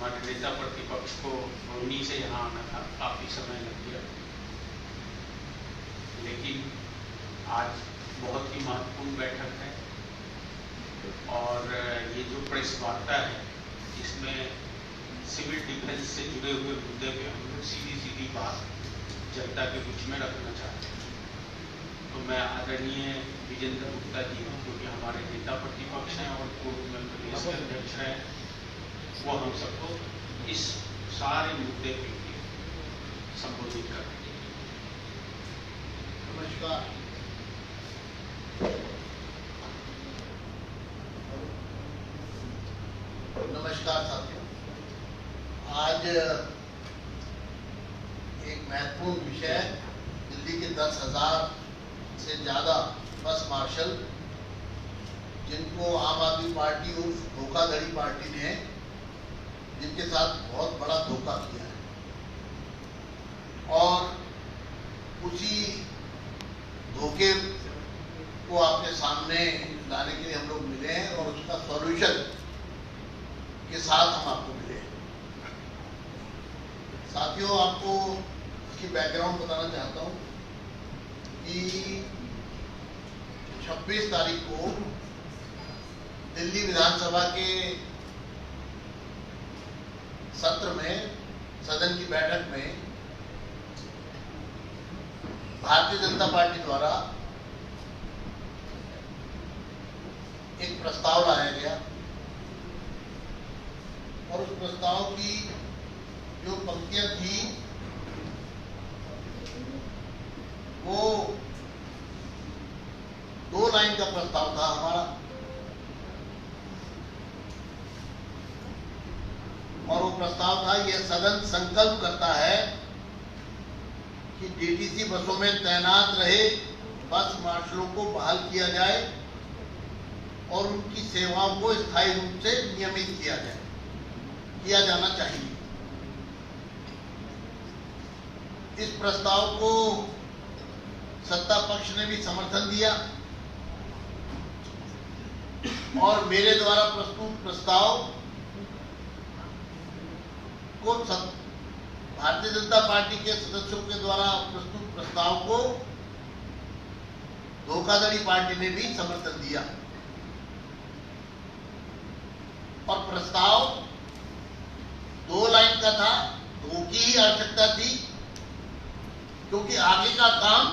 हमारे नेता प्रतिपक्ष को रोहिणी से यहाँ आना था, काफ़ी समय लग गया, लेकिन आज बहुत ही महत्वपूर्ण बैठक है और ये जो प्रेस वार्ता है इसमें सिविल डिफेंस से जुड़े हुए मुद्दे पे हम लोग सीधी बात जनता के बीच में रखना चाहते हैं। तो मैं आदरणीय विजेंद्र गुप्ता जी जो कि हमारे नेता प्रतिपक्ष हैं और पूर्व में प्रदेश के अध्यक्ष हैं, वो हम सबको इस सारे मुद्दे पे संबोधित कर रहे हैं। नमस्कार। नमस्कार साथियों, आज एक महत्वपूर्ण विषय, दिल्ली के 10,000 से ज्यादा बस मार्शल जिनको आम आदमी पार्टी उर्फ धोखाधड़ी पार्टी ने जिनके साथ बहुत बड़ा धोखा किया है, और उसी धोखे को आपके सामने लाने के लिए हम लोग मिले हैं और उसका सॉल्यूशन के साथ हम आपको मिले हैं। साथियों, आपको इसकी बैकग्राउंड बताना चाहता हूं कि 26 तारीख को दिल्ली विधानसभा के सत्र में, सदन की बैठक में भारतीय जनता पार्टी द्वारा एक प्रस्ताव लाया गया और उस प्रस्ताव की जो पंक्तियां थी वो 2 लाइन का प्रस्ताव था हमारा, और वो प्रस्ताव था, यह सदन संकल्प करता है कि डीटीसी बसों में तैनात रहे बस मार्शलों को बहाल किया जाए और उनकी सेवाओं को स्थायी रूप से नियमित किया जाना चाहिए। इस प्रस्ताव को सत्ता पक्ष ने भी समर्थन दिया और मेरे द्वारा प्रस्तुत प्रस्ताव को भारतीय जनता पार्टी के सदस्यों के द्वारा प्रस्तुत प्रस्ताव को धोखाधड़ी पार्टी ने भी समर्थन दिया और प्रस्ताव 2 लाइन का था। 2 की ही आवश्यकता थी क्योंकि आगे का काम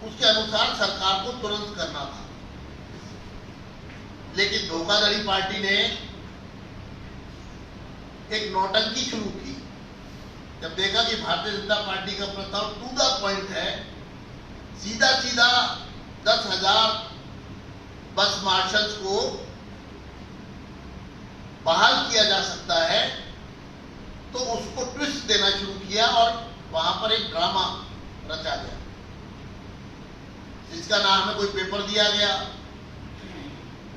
उसके अनुसार सरकार को तुरंत करना था, लेकिन धोखाधड़ी पार्टी ने एक नौटंकी शुरू की। जब देखा कि भारतीय जनता पार्टी का प्रस्ताव टू द पॉइंट है, सीधा 10,000 बस मार्शल्स को बहाल किया जा सकता है, तो उसको ट्विस्ट देना शुरू किया और वहां पर एक ड्रामा रचा गया जिसका ना हमें कोई पेपर दिया गया,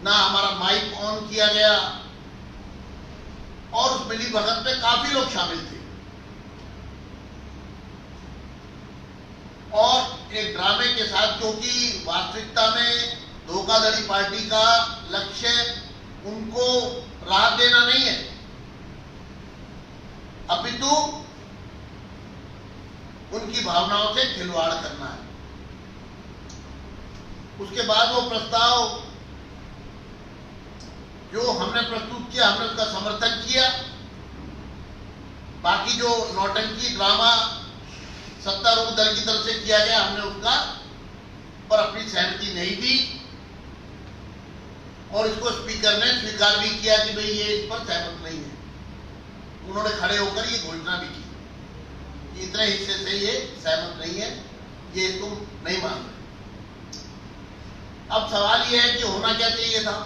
ना हमारा माइक ऑन किया गया, और उस मिली भगत में काफी लोग शामिल थे और एक ड्रामे के साथ, क्योंकि वास्तविकता में धोखाधड़ी पार्टी का लक्ष्य उनको राहत देना नहीं है, अपितु उनकी भावनाओं से खिलवाड़ करना है। उसके बाद वो प्रस्ताव जो हमने प्रस्तुत किया, हमने उसका समर्थन किया। बाकी जो नौटंकी ड्रामा सत्तारूढ़ दल की तरफ से किया गया, हमने उसका पर अपनी सहमति नहीं दी और इसको स्पीकर ने स्वीकार भी किया कि भाई ये इस पर सहमत नहीं है। उन्होंने खड़े होकर ये घोषणा भी की कि इतने हिस्से से ये सहमत नहीं है, ये तुम नहीं मान रहे। अब सवाल ये है कि होना क्या चाहिए था।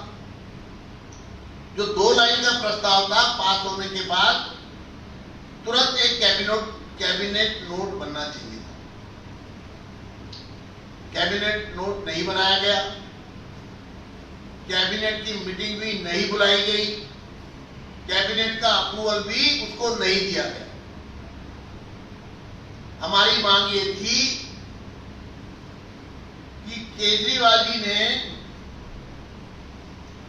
जो 2 लाइन का प्रस्ताव था, पास होने के बाद तुरंत एक कैबिनेट नोट बनना चाहिए था। कैबिनेट नोट नहीं बनाया गया, कैबिनेट की मीटिंग भी नहीं बुलाई गई, कैबिनेट का अप्रूवल भी उसको नहीं दिया गया। हमारी मांग ये थी कि केजरीवाल जी ने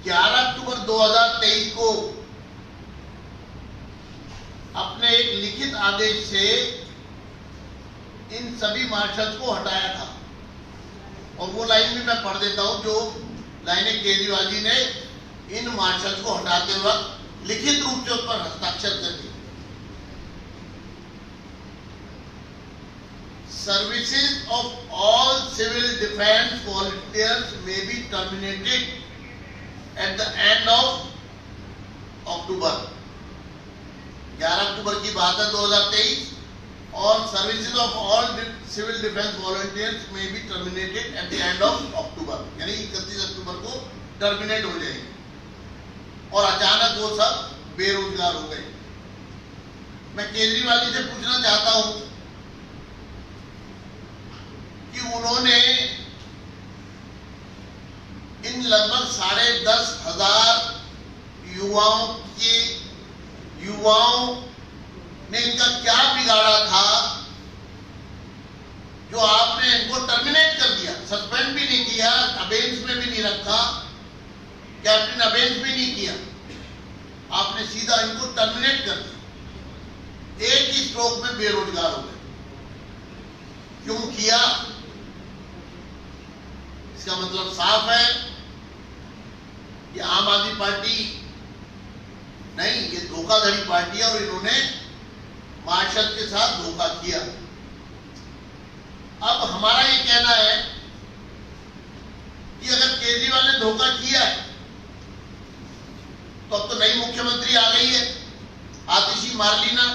11 अक्टूबर 2023 को लिखित आदेश से इन सभी मार्शल्स को हटाया था। और वो लाइन भी मैं पढ़ देता हूं जो लाइनें केजरीवाल जी ने इन मार्शल्स को हटाते वक्त लिखित रूप से उस पर हस्ताक्षर कर दिए। Services of all civil defense volunteers may be terminated at the end of October। 11 अक्टूबर की बात है 2023। और services of all civil defence volunteers में भी terminated at the end of October, यानी 31 अक्टूबर को टर्मिनेट हो जाएंगे। और अचानक वो सब बेरोजगार हो गए। मैं केजरीवाल जी से पूछना चाहता हूं कि उन्होंने इन लगभग 10,500 युवाओं ने इनका क्या बिगाड़ा था जो आपने इनको टर्मिनेट कर दिया? सस्पेंड भी नहीं किया, अबेंस में भी नहीं रखा, कैप्टन अबेंस भी नहीं किया, आपने सीधा इनको टर्मिनेट कर दिया। एक ही स्ट्रोक में बेरोजगार हो गए। क्यों किया? इसका मतलब साफ है कि आम आदमी पार्टी नहीं, ये धोखाधड़ी पार्टी है और इन्होंने मार्शल के साथ धोखा किया। अब हमारा ये कहना है कि अगर केजरीवाल ने धोखा किया है तो अब तो नई मुख्यमंत्री आ गई है, आतिशी मार्लिना।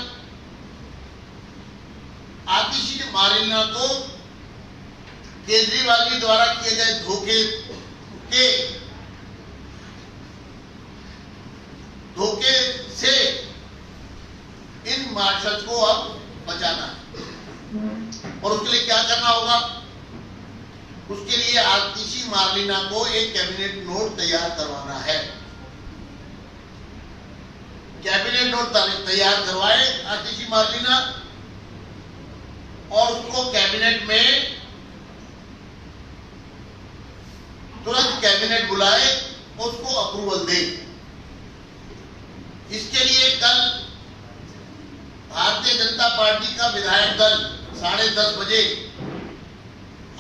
आतिशी मार्लिना को केजरीवाल जी द्वारा किए गए धोखे से इन मार्शल्स को अब बचाना है। और उसके लिए क्या करना होगा? उसके लिए आतिशी मार्लिना को एक कैबिनेट नोट तैयार करवाना है। कैबिनेट नोट तैयार करवाए आतिशी मार्लिना और उसको कैबिनेट में तुरंत कैबिनेट बुलाए, उसको अप्रूवल दे। इसके लिए कल भारतीय जनता पार्टी का विधायक दल 10:30 बजे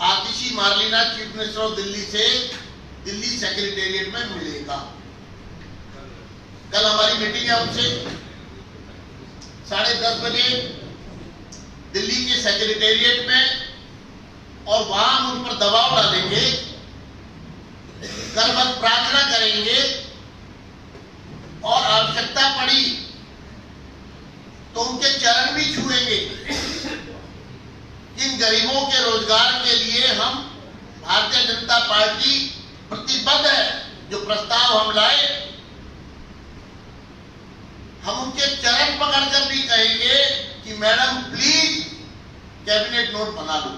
Atishi Marlena chief minister of Delhi से दिल्ली सेक्रेटेरिएट में मिलेगा। कल हमारी मीटिंग है उनसे 10:30 बजे दिल्ली के सेक्रेटेरिएट में, और वहां हम उन पर दबाव डालेंगे, करबद्ध प्रार्थना करेंगे और आवश्यकता पड़ी तो उनके चरण भी छुएंगे। इन गरीबों के रोजगार के लिए हम भारतीय जनता पार्टी प्रतिबद्ध है। जो प्रस्ताव हम लाए, हम उनके चरण पकड़कर भी कहेंगे कि मैडम प्लीज कैबिनेट नोट बना लो,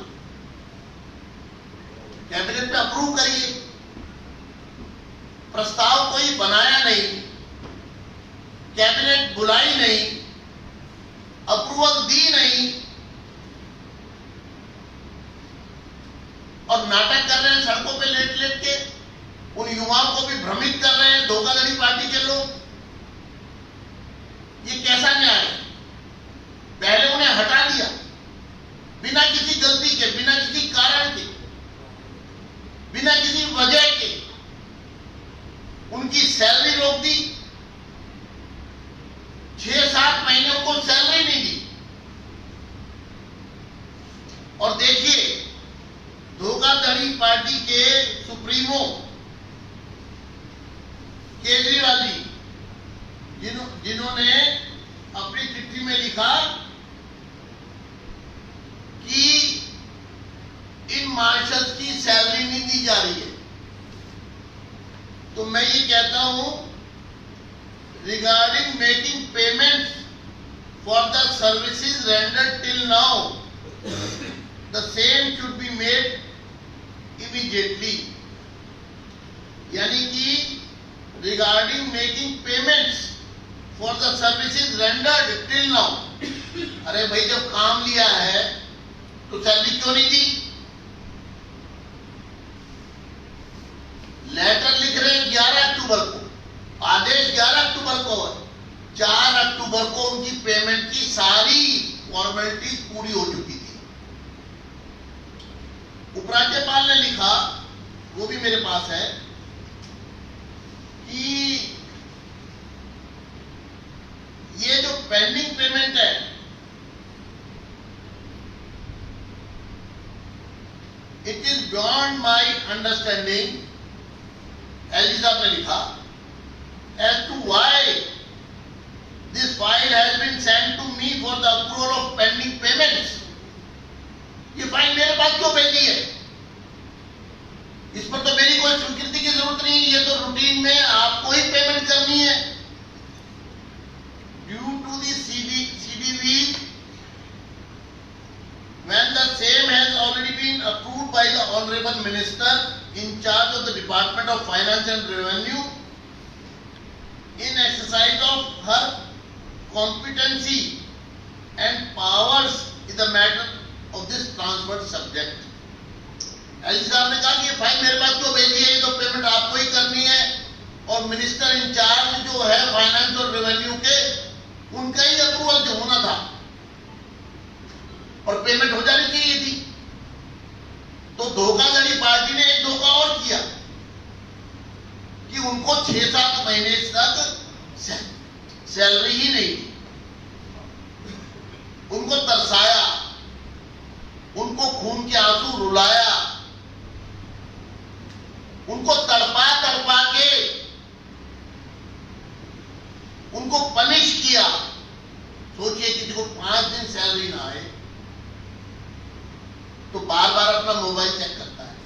कैबिनेट में अप्रूव करिए। प्रस्ताव कोई बनाया नहीं, कैबिनेट बुलाई नहीं, अप्रूवल दी नहीं, और नाटक कर रहे हैं सड़कों पे लेट लेट के। उन युवाओं को भी भ्रमित कर रहे हैं धोखाधड़ी पार्टी के लोग। ये कैसा न्याय है? पहले उन्हें हटा दिया बिना किसी गलती के, बिना किसी कारण के, बिना किसी वजह के। उनकी सैलरी रोक दी, 6-7 महीने उनको सैलरी नहीं दी। और देखिए धोखाधड़ी पार्टी के सुप्रीमो केजरीवाल जी जिन्होंने अपनी चिट्ठी में लिखा कि इन मार्शल्स की सैलरी नहीं दी जा रही है, तो मैं ये कहता हूं regarding making payments for the services rendered till now the same should be made immediately. यानी कि regarding making payments for the services rendered till now, अरे भाई जब काम लिया है तो सैलरी क्यों नहीं दी? लेटर लिख रहे हैं 11 अक्टूबर को, आदेश 11 अक्टूबर को है, 4 अक्टूबर को उनकी पेमेंट की सारी फॉर्मेलिटीज पूरी हो चुकी थी। उपराज्यपाल ने लिखा, वो भी मेरे पास है, कि ये जो पेंडिंग पेमेंट है, it is beyond my understanding, LG साहब ने लिखा, as to why this file has been sent to me for the approval of pending payments. ये फाइल मेरे पास क्यों भेजी है? इस पर तो मेरी कोई स्वीकृति की जरूरत नहीं, ये तो रूटीन में आपको ही पेमेंट करनी है। Due to the CDVs, when the same has already been approved by the Honorable Minister in charge of the Department of Finance and Revenue, in exercise of her competency and powers in the matter of this transferred subject. LG साहब ने कहा कि ये file मेरे पास क्यों भेजी है, ये तो पेमेंट आपको ही करनी है, और मिनिस्टर इंचार्ज जो है फाइनेंस और रेवेन्यू के, उनका ही अप्रूवल जो होना था, और पेमेंट हो जानी चाहिए थी। तो धोखाधड़ी पार्टी ने एक धोखा और किया कि उनको 6-7 महीने तक सैलरी ही नहीं दी, उनको तरसाया, उनको खून के आंसू रुलाया, उनको तड़पा तड़पा के उनको पनिश किया। सोचिए किसी को 5 दिन सैलरी ना आए तो बार बार अपना मोबाइल चेक करता है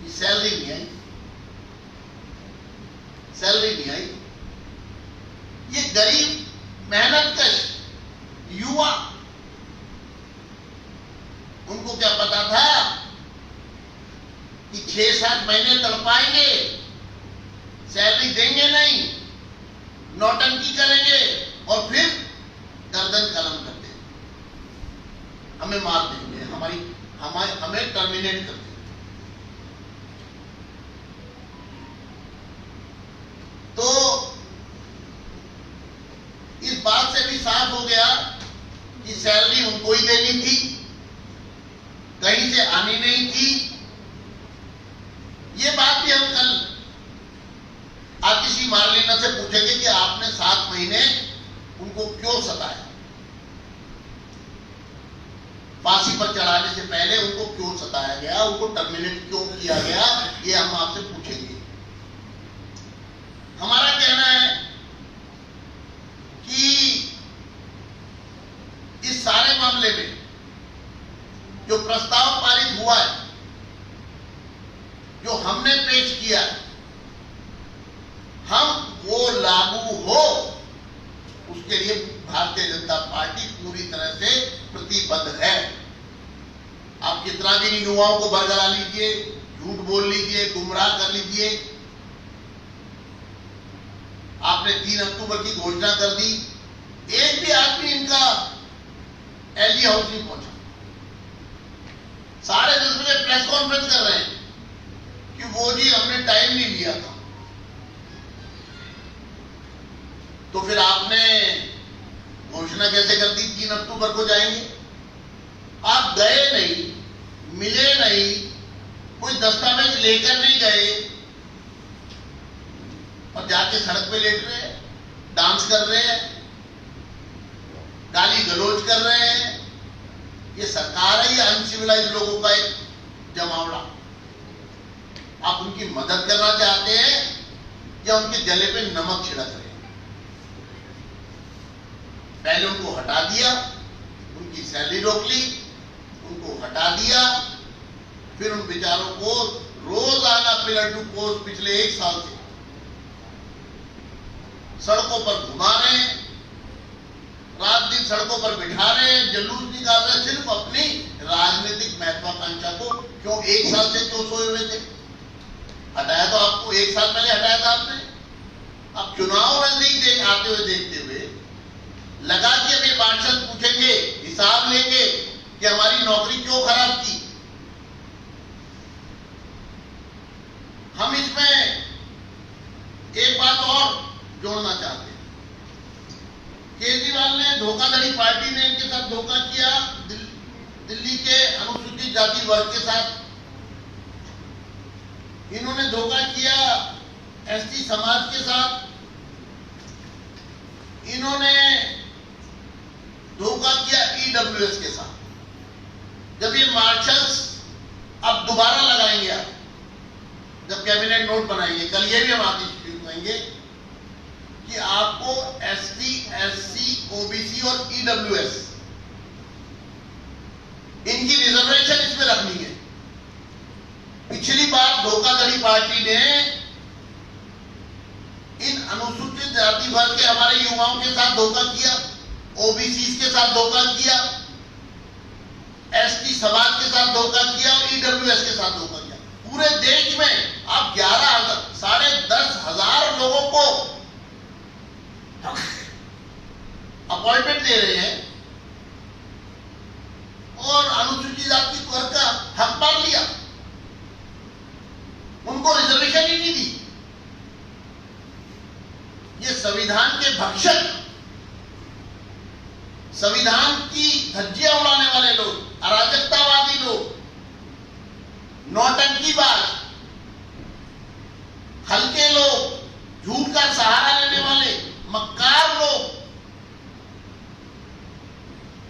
कि सैलरी नहीं आई, सैलरी नहीं आई। ये गरीब मेहनतकश युवा, उनको क्या पता था कि 6-7 महीने तड़पाएंगे, सैलरी देंगे नहीं, नौटंकी करेंगे और फिर गर्दन कलम कर देंगे, हमें मार देंगे, हमें टर्मिनेट कर देंगे। तो इस बात से भी साफ हो गया कि सैलरी उनको ही देनी थी, कहीं से आनी नहीं थी। ये बात भी हम कल आतिशी मार्लिना से पूछेंगे कि आपने 7 महीने उनको क्यों सताया, फांसी पर चढ़ाने से पहले उनको क्यों सताया गया, उनको टर्मिनेट क्यों किया गया, ये हम आपसे पूछेंगे। हमारा कहना है कि इस सारे मामले में जो प्रस्ताव पारित हुआ है, जो हमने पेश किया है, हम वो लागू हो उसके लिए भारतीय जनता पार्टी पूरी तरह से प्रतिबद्ध है। आप कितना भी युवाओं को बरगला लीजिए, झूठ बोल लीजिए, गुमराह कर लीजिए, आपने 3 अक्टूबर की घोषणा कर दी, एक भी आदमी इनका एलजी हाउस नहीं पहुंचा। सारे दूसरे प्रेस कॉन्फ्रेंस कर रहे हैं कि वो जी हमने टाइम नहीं लिया था। तो फिर आपने घोषणा कैसे कर दी 3 अक्टूबर को जाएंगे? आप गए नहीं, मिले नहीं, कोई दस्तावेज लेकर नहीं गए और जाके सड़क पे लेट रहे हैं, डांस कर रहे हैं, गाली गलौज कर रहे हैं। ये सरकार है या अनसिविलाइज लोगों का एक जमावड़ा? आप उनकी मदद करना चाहते हैं या उनके गले पे नमक छिड़क रहे हैं? पहले उनको हटा दिया, उनकी सैलरी रोक ली, उनको हटा दिया, फिर उन बेचारों को रोजाना पिलर टू पोस्ट पिछले 1 साल से सड़कों पर घुमा रहे हैं, रात दिन सड़कों पर बिठा रहे हैं, जुलूस निकाल रहे हैं, सिर्फ अपनी राजनीतिक महत्वाकांक्षा को। क्यों 1 साल से क्यों सोए हुए थे? हटाया तो आपको 1 साल पहले हटाया था आपने। अब चुनाव नजदीक आते हुए देखते हुए लगा कि अभी पार्षद पूछेंगे, हिसाब लेंगे कि हमारी नौकरी क्यों खराब की। हम इसमें एक बात और जोड़ना चाहते हैं। केजरीवाल ने धोखाधड़ी पार्टी ने इनके साथ धोखा किया, दिल्ली के अनुसूचित जाति वर्ग के साथ इन्होंने धोखा किया, एसटी समाज के साथ इन्होंने धोखा किया, ईडब्ल्यूएस के साथ। जब ये मार्शल्स अब दोबारा लगाएंगे, आप जब कैबिनेट नोट बनाएंगे, कल ये भी हम आगे कहेंगे कि आपको एसटी, एससी, ओबीसी और ईडब्ल्यूएस इनकी रिजर्वेशन इसमें रखनी है। पिछली बार धोखाधड़ी पार्टी ने इन अनुसूचित जाति वर्ग के हमारे युवाओं के साथ धोखा किया, ओबीसी के साथ धोखा किया, एसटी समाज के साथ धोखा किया और ईडब्ल्यूएस के साथ धोखा किया। पूरे देश में आप 10,000 लोगों को अपॉइंटमेंट दे रहे हैं और अनुसूचित जाति वर्ग का हक मार लिया, उनको रिजर्वेशन ही नहीं दी। ये संविधान के भक्षक, संविधान की धज्जियां उड़ाने वाले लोग, अराजकतावादी लोग, नौटंकीबाज, हल्के लोग, झूठ का सहारा लेने वाले मक्कार लोग,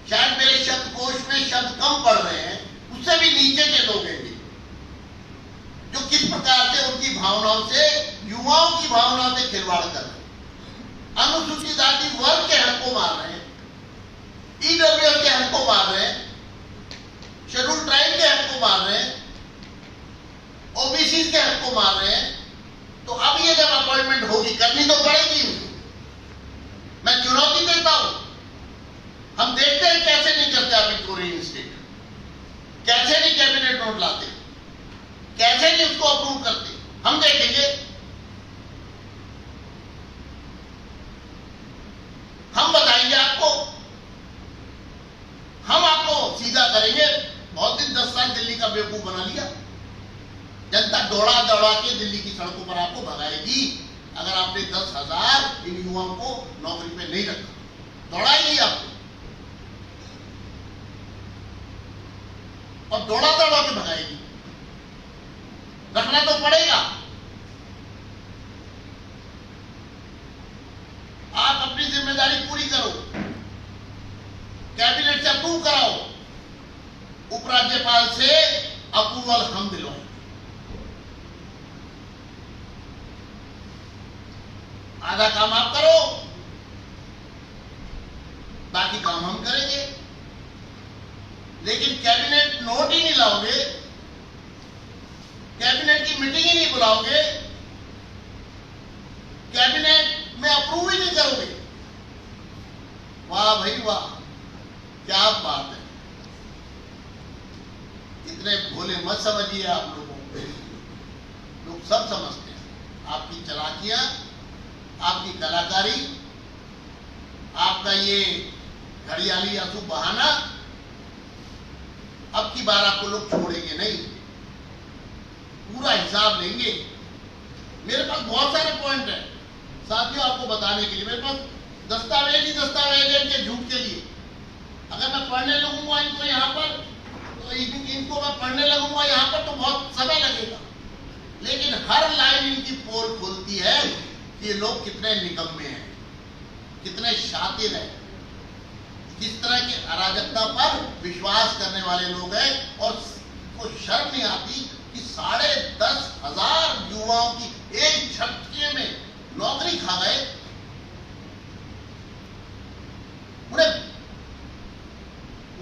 शायद मेरे शब्दकोश में शब्द कम पढ़ रहे हैं, उससे भी नीचे के लोग हैं जो किस प्रकार से उनकी भावनाओं से, युवाओं की भावनाओं से खिलवाड़ कर रहे हैं। अनुसूचित जाति वर्ग के हक को मार रहे हैं, ईडब्ल्यूएस के हक को मार रहे हैं, शेड्यूल ट्राइब के हक को मार रहे हैं, ओबीसी के हक को मार रहे हैं। तो अब ये जब अपॉइंटमेंट होगी, करनी तो पड़ेगी। मैं चुनौती देता हूं, हम देखते हैं कैसे नहीं करते आप इसको रीइंस्टेट, कैसे नहीं कैबिनेट नोट लाते, कैसे नहीं उसको अप्रूव करते, हम देखेंगे। हम बताएंगे आपको, हम आपको सीधा करेंगे। बहुत दिन 10 साल दिल्ली का बेवकूफ बना लिया, जनता दौड़ा दौड़ा के दिल्ली की सड़कों पर आपको भगाएगी अगर आपने 10,000 इन युवाओं को नौकरी पे नहीं रखा। दौड़ाएगी आपको और दौड़ा दौड़ा के भगाएगी, रखना तो पड़ेगा। आप अपनी जिम्मेदारी पूरी करो, कैबिनेट से अप्रूव कराओ, उपराज्यपाल से अप्रूवल हम दिलवाएं। आधा काम आप करो, बाकी काम हम करेंगे। लेकिन कैबिनेट नोट ही नहीं लाओगे, कैबिनेट की मीटिंग ही नहीं बुलाओगे, कैबिनेट में अप्रूव ही नहीं करोगे, वाह भाई वाह, क्या बात है। इतने भोले मत समझिए आप लोगों को, लोग सब समझते हैं। आपकी चालाकियां, आपकी कलाकारी, आपका ये घड़ियाली आंसू बहाना, अब की बार आपको लोग छोड़ेंगे नहीं, पूरा हिसाब लेंगे। मेरे पास बहुत सारे पॉइंट हैं साथियों आपको बताने के लिए, मेरे पास दस्तावेज ही दस्तावेज है इनके झूठ के लिए। अगर मैं पढ़ने लगूंगा इनको यहाँ पर, तो इनको मैं पढ़ने लगूंगा यहाँ पर तो बहुत समय लगेगा, लेकिन हर लाइन इनकी पोल खुलती है कि ये लोग कितने निकम्मे हैं, कितने शातिर हैं, किस तरह की अराजकता पर विश्वास करने वाले लोग हैं। और को शर्म नहीं आती कि 10,500 युवाओं की एक झटके में नौकरी खा गए,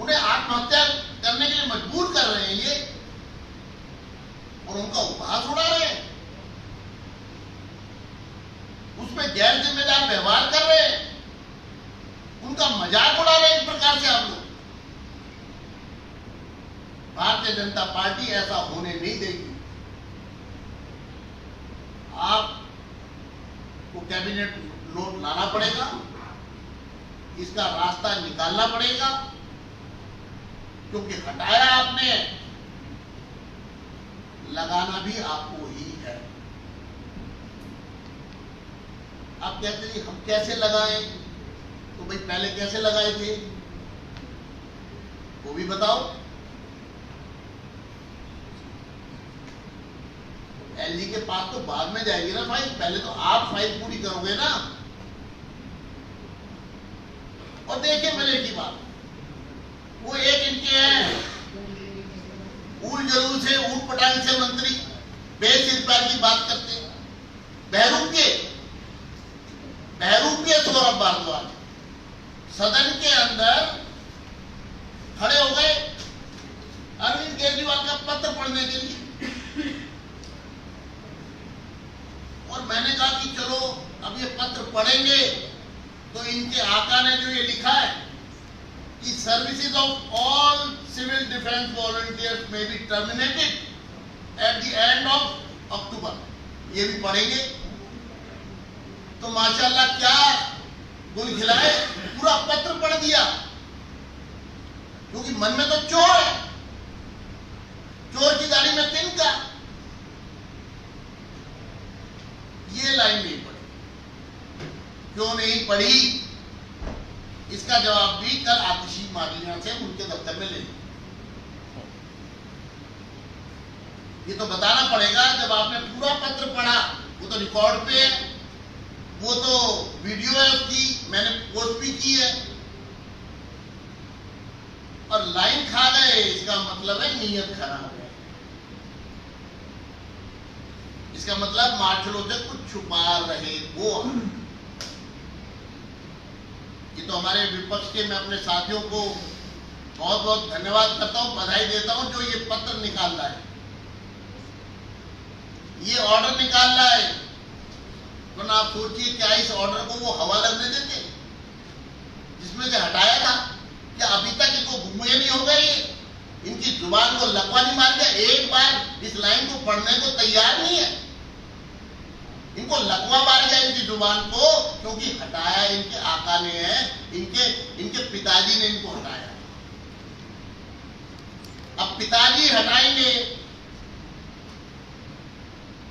उन्हें आत्महत्या करने के लिए मजबूर कर रहे हैं ये, और उनका उपहास उड़ा रहे हैं, उसमें गैर जिम्मेदार व्यवहार कर रहे हैं, उनका मजाक उड़ा रहे हैं। इस प्रकार से आप लोग, भारतीय जनता पार्टी ऐसा होने नहीं देगी। आपको कैबिनेट नोट लाना पड़ेगा, इसका रास्ता निकालना पड़ेगा, क्योंकि हटाया आपने, लगाना भी आपको ही है। आप कहते हैं हम कैसे लगाएं, तो भाई पहले कैसे लगाए थे वो भी बताओ। एलजी के पास तो बाद में जाएगी ना फाइल, पहले तो आप फाइल पूरी करोगे ना। और देखिए मेरे की बात, वो एक इनके हैं ऊल जरूर से ऊट पटांग से मंत्री बेसिर की बात करते हैं। बहरूपीय सौरभ भारद्वाज सदन के अंदर खड़े हो गए अरविंद केजरीवाल का पत्र पढ़ने के लिए। और मैंने कहा कि चलो अब ये पत्र पढ़ेंगे तो इनके आका ने जो ये लिखा है कि services of all civil defence volunteers में be terminated at the end of October, ये भी पढ़ेंगे। तो माशाल्लाह क्या गुल खिलाए, पूरा पत्र पढ़ दिया। क्योंकि मन में तो चोर है, चोर की गाड़ी में तिनका। ये लाइन नहीं पढ़ी, क्यों नहीं पढ़ी इसका जवाब भी कल आतिशी मार्लिया से उनके दफ्तर में ले लें। ये तो बताना पड़ेगा जब आपने पूरा पत्र पढ़ा, वो तो रिकॉर्ड पे है, वो तो वीडियो है उसकी, मैंने पोस्ट भी की है। और लाइन खा गए इसका मतलब है नीयत खराब है। इसका मतलब मार्शलों से कुछ छुपा रहे वो। ये तो हमारे विपक्ष के, मैं अपने साथियों को बहुत बहुत धन्यवाद करता हूं, बधाई देता हूं, जो ये पत्र निकाल रहा है, ये ऑर्डर निकाल रहा है। वरना आप सोचिए क्या इस ऑर्डर को वो हवा लगने देते जिसमें से हटाया था? क्या अभी तक इनको घूमे नहीं हो गए? इनकी जुबान को लकवा नहीं मार गया? एक बार इस लाइन को पढ़ने को तैयार नहीं है। इनको लकवा मार गया इनकी जुबान को, क्योंकि हटाया इनके आका ने है, इनके पिताजी ने इनको हटाया। अब पिताजी हटाएंगे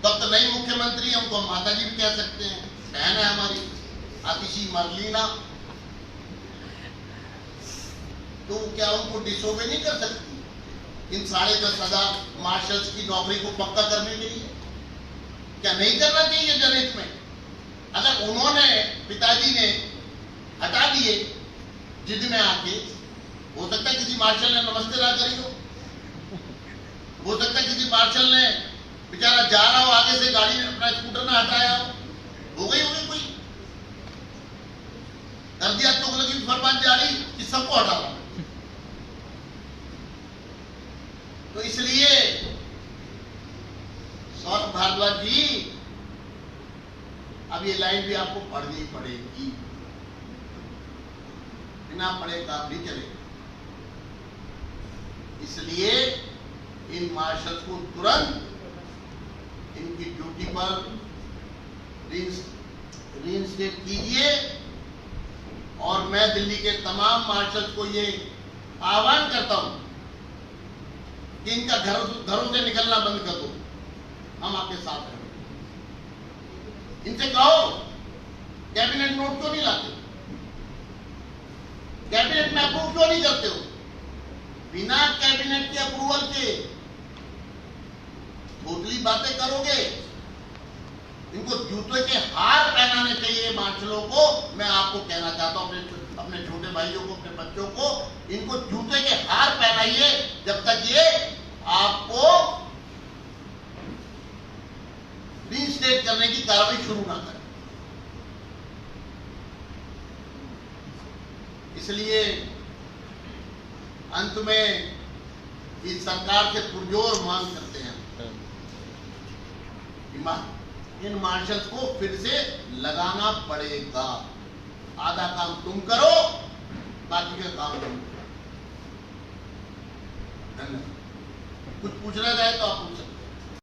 तब तो नई मुख्यमंत्री, हमको माताजी भी कह सकते हैं, बहन है हमारी आतिशी मरलीना, तो क्या उनको डिसोबे नहीं कर सकती इन 10,500 मार्शल्स की नौकरी को पक्का करने के लिए? क्या नहीं करना चाहिए जनहित में? अगर उन्होंने, पिताजी ने हटा दिए जिद में आके, हो सकता है किसी मार्शल ने नमस्ते ना करी हो सकता है किसी मार्शल ने बेचारा जा रहा हो आगे से गाड़ी में अपना स्कूटर ना हटाया हो गई कोई कर दिया तो लगी फरमान जारी कि सबको हटाओ। तो इसलिए सौरभ भारद्वाज जी, अब ये लाइन भी आपको पढ़नी पड़ेगी, बिना पढ़े काम नहीं चलेगा। इसलिए इन मार्शल्स को तुरंत इनकी ड्यूटी पर रीइंस्टेट कीजिए। और मैं दिल्ली के तमाम मार्शल्स को ये आह्वान करता हूं कि इनका घरों से निकलना बंद कर दो, हम आपके साथ हैं। इनसे कहो कैबिनेट नोट क्यों नहीं लाते, कैबिनेट में अप्रूव क्यों नहीं करते हो? बिना कैबिनेट के अप्रूवल के बोतली बातें करोगे? इनको जूते के हार पहनाने चाहिए मार्शलों को। मैं आपको कहना चाहता हूं, अपने छोटे भाइयों को, अपने बच्चों को, इनको जूते के हार पहनाइए जब तक ये आपको रीइंस्टेट करने की कार्रवाई शुरू ना करें। इसलिए अंत में इस सरकार से पुरजोर मांग करते हैं, इन मार्शल्स को फिर से लगाना पड़ेगा। आधा काम तुम करो, बाकी का काम तुम करो। धन्यवाद। कुछ पूछना चाहे तो आप पूछ सकते हैं।